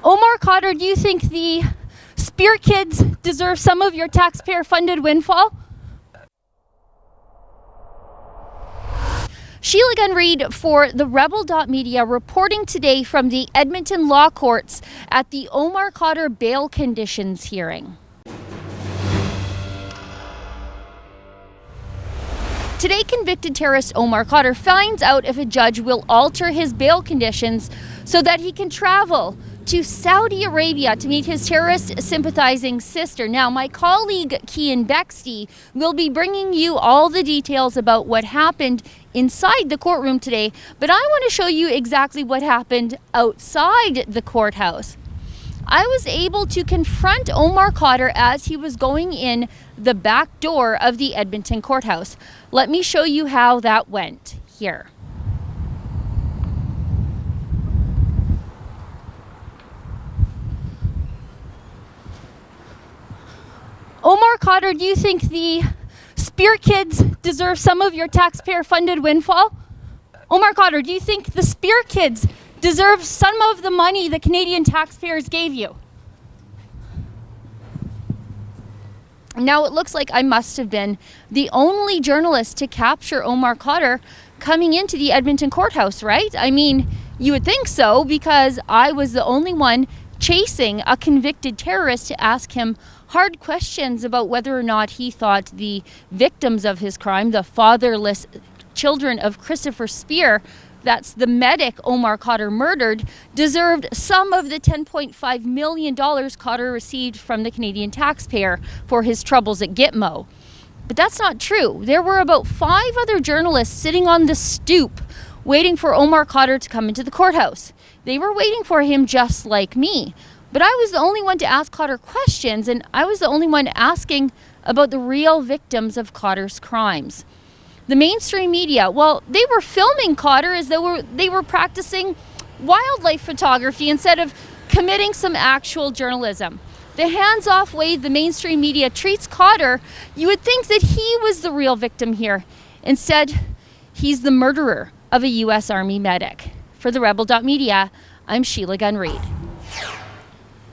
Omar Khadr, do you think the Spear kids deserve some of your taxpayer-funded windfall? Sheila Gunn Reid for the Rebel.media reporting today from the Edmonton Law Courts at the Omar Khadr bail conditions hearing. Today, convicted terrorist Omar Khadr finds out if a judge will alter his bail conditions so that he can travel to Saudi Arabia to meet his terrorist sympathizing sister. Now, my colleague Kian Bexty will be bringing you all the details about what happened inside the courtroom today, but I want to show you exactly what happened outside the courthouse. I was able to confront Omar Khadr as he was going in the back door of the Edmonton courthouse. Let me show you how that went here. Omar Khadr, do you think the Spear kids deserve some of your taxpayer-funded windfall? Omar Khadr, do you think the Spear kids deserve some of the money the Canadian taxpayers gave you? Now, it looks like I must have been the only journalist to capture Omar Khadr coming into the Edmonton courthouse, right? I mean, you would think so, because I was the only one chasing a convicted terrorist to ask him hard questions about whether or not he thought the victims of his crime, the fatherless children of Christopher Spear, that's the medic Omar Khadr murdered, deserved some of the $10.5 million Khadr received from the Canadian taxpayer for his troubles at Gitmo. But that's not true. There were about 5 other journalists sitting on the stoop waiting for Omar Khadr to come into the courthouse. They were waiting for him just like me. But I was the only one to ask Khadr questions, and I was the only one asking about the real victims of Khadr's crimes. The mainstream media, well, they were filming Khadr as though they were practicing wildlife photography instead of committing some actual journalism. The hands-off way the mainstream media treats Khadr, you would think that he was the real victim here. Instead, he's the murderer of a U.S. Army medic. For the Rebel.media, I'm Sheila Gunn Reid.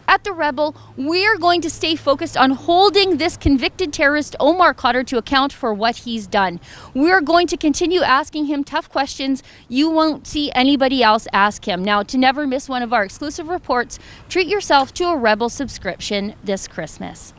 At the Rebel, we're going to stay focused on holding this convicted terrorist Omar Khadr to account for what he's done. We're going to continue asking him tough questions you won't see anybody else ask him. Now, to never miss one of our exclusive reports, treat yourself to a Rebel subscription this Christmas.